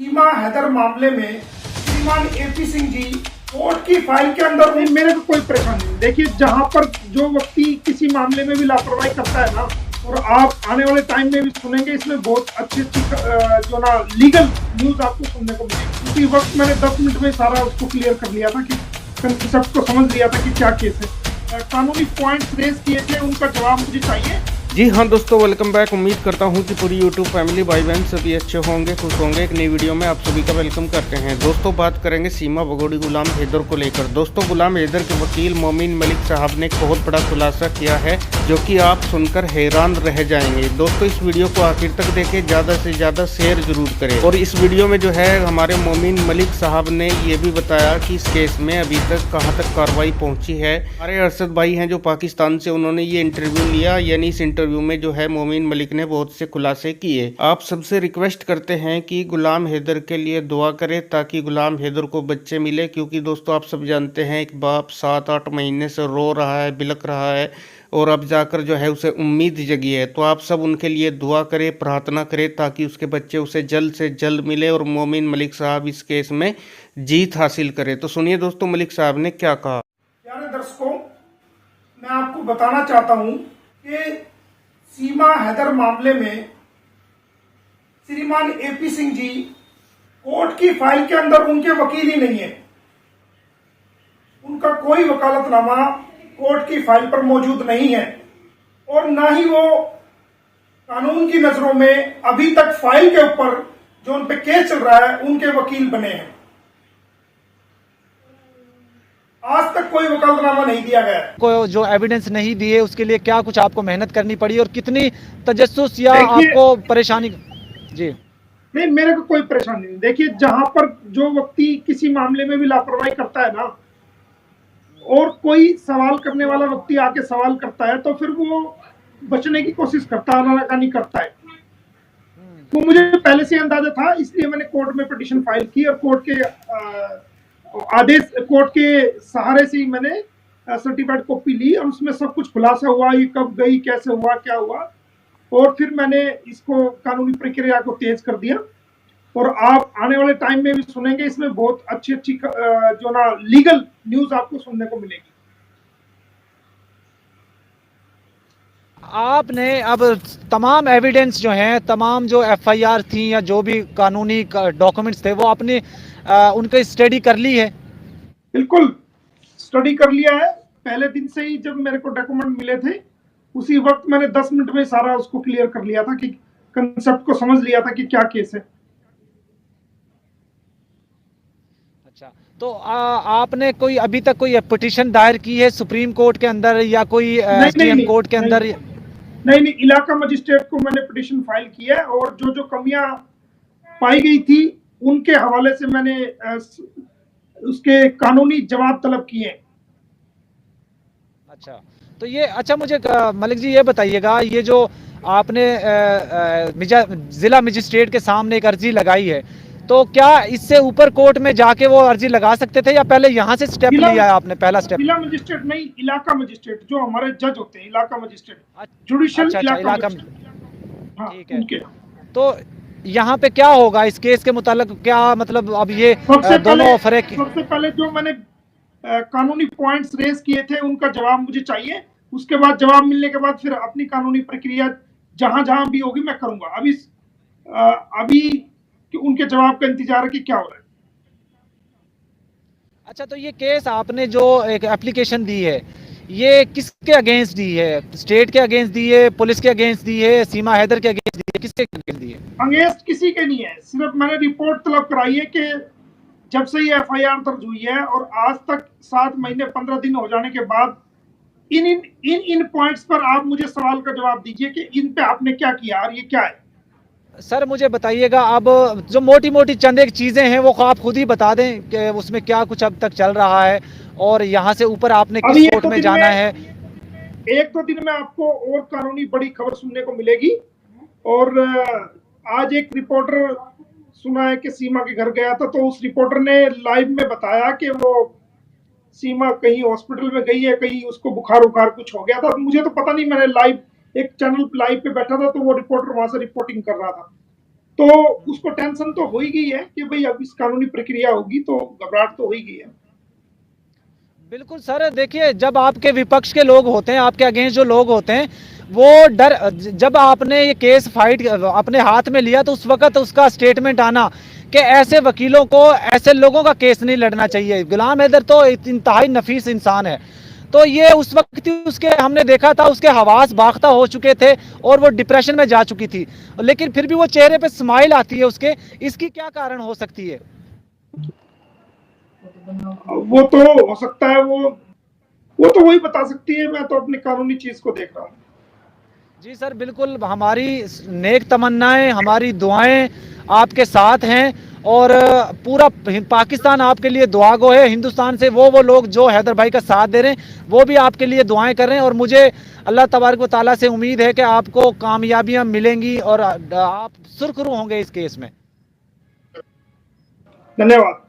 सीमा हैदर मामले में श्रीमान एपी सिंह जी कोर्ट की फाइल के अंदर नहीं, मेरे को कोई परेशानी नहीं। देखिए, जहां पर जो व्यक्ति किसी मामले में भी लापरवाही करता है ना, और आप आने वाले टाइम में भी सुनेंगे, इसमें बहुत अच्छी जो ना लीगल न्यूज आपको सुनने को मिलेगी। उसी वक्त मैंने 10 मिनट में सारा उसको क्लियर कर लिया था कि कंसेप्ट को समझ लिया था कि क्या केस है। कानूनी पॉइंट्स रेज किए थे, उनका जवाब मुझे चाहिए। जी हाँ दोस्तों, वेलकम बैक। उम्मीद करता हूँ कि पूरी यूट्यूब फैमिली भाई बहन सभी अच्छे होंगे, खुश होंगे। एक नई वीडियो में आप सभी का वेलकम करते हैं। दोस्तों, बात करेंगे सीमा भगोड़ी गुलाम हैदर को लेकर। दोस्तों, गुलाम हैदर के वकील मोमिन मलिक साहब ने एक बहुत बड़ा खुलासा किया है, जो कि आप सुनकर हैरान रह जाएंगे। दोस्तों, इस वीडियो को आखिर तक देखें, ज़्यादा से ज़्यादा शेयर जरूर करें। और इस वीडियो में जो है हमारे मोमिन मलिक साहब ने ये भी बताया कि इस केस में अभी तक कहाँ तक कार्रवाई पहुँची है। हमारे अरशद भाई हैं जो पाकिस्तान से, उन्होंने ये इंटरव्यू लिया, यानी इस इंटरव्यू में जो है मोमिन मलिक ने बहुत से खुलासे किए। आप सबसे रिक्वेस्ट करते हैं कि गुलाम हैदर के लिए दुआ करें, ताकि गुलाम हैदर को बच्चे मिले। क्योंकि दोस्तों, आप सब जानते हैं, एक बाप 7-8 महीने से रो रहा है, बिलख रहा है, और अब जाकर जो है उसे उम्मीद जगी है। तो आप सब उनके लिए दुआ करें, प्रार्थना करें, ताकि उसके बच्चे उसे जल्द से जल्द मिले और मोमिन मलिक साहब इस केस में जीत हासिल करें। तो सुनिए दोस्तों, मलिक साहब ने क्या कहा। प्यारे दर्शकों, मैं आपको बताना चाहता हूं कि सीमा हैदर मामले में श्रीमान एपी सिंह जी कोर्ट की फाइल के अंदर उनके वकील ही नहीं है। उनका कोई वकालतनामा कोर्ट की फाइल पर मौजूद नहीं है, और ना ही वो कानून की नजरों में अभी तक फाइल के ऊपर जो उन पे केस चल रहा है उनके वकील बने हैं। आज तक कोई वकालतनामा नहीं दिया गया है। को जो एविडेंस नहीं दिए, उसके लिए क्या कुछ आपको मेहनत करनी पड़ी और कितनी तजस्सुस या देखिए, आपको परेशानी। जी नहीं, मेरे को कोई परेशानी नहीं। देखिए, जहां पर जो व्यक्ति किसी मामले में भी लापरवाही करता है ना, और कोई सवाल करने वाला व्यक्ति आके सवाल करता है, तो फिर वो बचने की कोशिश करता है, आनाकानी करता है। वो मुझे पहले से अंदाजा था, इसलिए मैंने कोर्ट में पिटीशन फाइल की, और कोर्ट के आदेश, कोर्ट के सहारे से ही मैंने सर्टिफाइड कॉपी ली, और उसमें सब कुछ खुलासा हुआ, ये कब गई, कैसे हुआ, क्या हुआ, और फिर मैंने इसको कानूनी प्रक्रिया को तेज कर दिया। और आप आने वाले टाइम में भी सुनेंगे, इसमें बहुत अच्छी अच्छी जो ना लीगल न्यूज आपको सुनने को मिलेगी। आपने अब तमाम एविडेंस जो हैं, तमाम जो एफआईआर थी या जो भी कानूनी डॉक्यूमेंट्स थे, वो आपने उनकी स्टडी कर ली है? बिल्कुल स्टडी कर लिया है। पहले दिन से ही जब मेरे को डॉक्यूमेंट मिले थे, उसी वक्त मैंने 10 मिनट में सारा उसको क्लियर कर लिया था, कि कंसेप्ट को समझ लिया था कि क्या केस है। अच्छा, तो आपने कोई अभी तक कोई पिटीशन दायर की है सुप्रीम कोर्ट के अंदर या कोई एसडीएम कोर्ट के अंदर? नहीं, इलाका मजिस्ट्रेट को मैंने पिटीशन फाइल किया है, और जो जो कमियां पाई गई थी उनके हवाले से मैंने उसके कानूनी जवाब तलब किए हैं। अच्छा, तो ये अच्छा, मुझे मलिक जी ये बताइएगा, ये जो आपने जिला मजिस्ट्रेट के सामने एक अर्जी लगाई है, तो क्या इससे ऊपर कोर्ट में जाके वो अर्जी लगा सकते थे, या पहले यहाँ से स्टेप लिया है आपने, पहला स्टेप? जिला मजिस्ट्रेट नहीं, इलाका मजिस्ट्रेट, जो हमारे जज होते हैं, इलाका मजिस्ट्रेट, जुडिशियल अच्छा, इलाका। हाँ, ठीक है। उनके। तो यहाँ पे क्या होगा इस केस के मुतालिक, क्या मतलब अब ये दोनों ऑफर? सबसे पहले जो मैंने कानूनी पॉइंट्स रेज किए थे, उनका जवाब मुझे चाहिए। उसके बाद जवाब मिलने के बाद फिर अपनी कानूनी प्रक्रिया जहां जहां भी होगी मैं करूंगा। अभी कि उनके जवाब का इंतजार है कि क्या हो रहा है। अच्छा, तो ये केस आपने जो एक एप्लीकेशन दी है, ये किसके अगेंस्ट दी है? स्टेट के अगेंस्ट दी है, पुलिस के अगेंस्ट दी है, सीमा हैदर के अगेंस्ट दी है, किसके अगेंस्ट दी है? अगेंस्ट किसी के नहीं है, सिर्फ मैंने रिपोर्ट तलब कराई है कि जब से ये एफआईआर दर्ज हुई है और आज तक 7 महीने 15 दिन हो जाने के बाद, इन पॉइंट्स पर आप मुझे सवाल का जवाब दीजिए कि इन पे आपने क्या किया और ये क्या है। सर मुझे बताइएगा, अब जो मोटी मोटी चंद एक चीज़ें हैं वो आप खुद ही बता दें कि उसमें क्या कुछ अब तक चल रहा है, और यहाँ से ऊपर आपने किस कोर्ट में जाना है। एक दो दिन में आपको और कानूनी बड़ी खबर सुनने को मिलेगी। और आज एक रिपोर्टर सुना है कि सीमा के घर गया था, तो उस रिपोर्टर ने लाइव में बताया कि वो सीमा कहीं हॉस्पिटल में गई है, कहीं उसको बुखार उखार कुछ हो गया था। मुझे तो पता नहीं, मैंने लाइव एक चैनल लाइव पे बैठा था, तो वो रिपोर्टर वहां से रिपोर्टिंग कर रहा था। तो उसको टेंशन तो हो ही गई है कि भाई अब इस कानूनी प्रक्रिया होगी, तो घबराहट तो हो ही गई है। बिल्कुल सर, देखिए जब आपके विपक्ष के लोग होते हैं, आपके अगेंस्ट जो लोग होते हैं, वो डर, जब आपने ये केस फाइट अपने हाथ में लिया तो उस वक्त उसका स्टेटमेंट आना कि ऐसे वकीलों को, ऐसे लोगों का केस नहीं लड़ना चाहिए। गुलाम हैदर तो इंतहाई नफीस इंसान है, तो ये उस वक्त ही उसके, हमने देखा था उसके हवास बाख्ता हो चुके थे और वो डिप्रेशन में जा चुकी थी, लेकिन फिर भी वो चेहरे पे स्माइल आती है उसके। इसकी क्या कारण हो सकती है? वो तो हो सकता है, वो तो वही बता सकती है, मैं तो अपनी कानूनी चीज को देख रहा हूँ। जी सर, बिल्कुल हमारी नेक तमन्नाएं, हमारी दुआएं आपके साथ हैं, और पूरा पाकिस्तान आपके लिए दुआ गो है। हिंदुस्तान से वो लोग जो हैदर भाई का साथ दे रहे हैं, वो भी आपके लिए दुआएं कर रहे हैं, और मुझे अल्लाह तबारक व तआला से उम्मीद है कि आपको कामयाबियां मिलेंगी और आप सुरखरू होंगे इस केस में। धन्यवाद।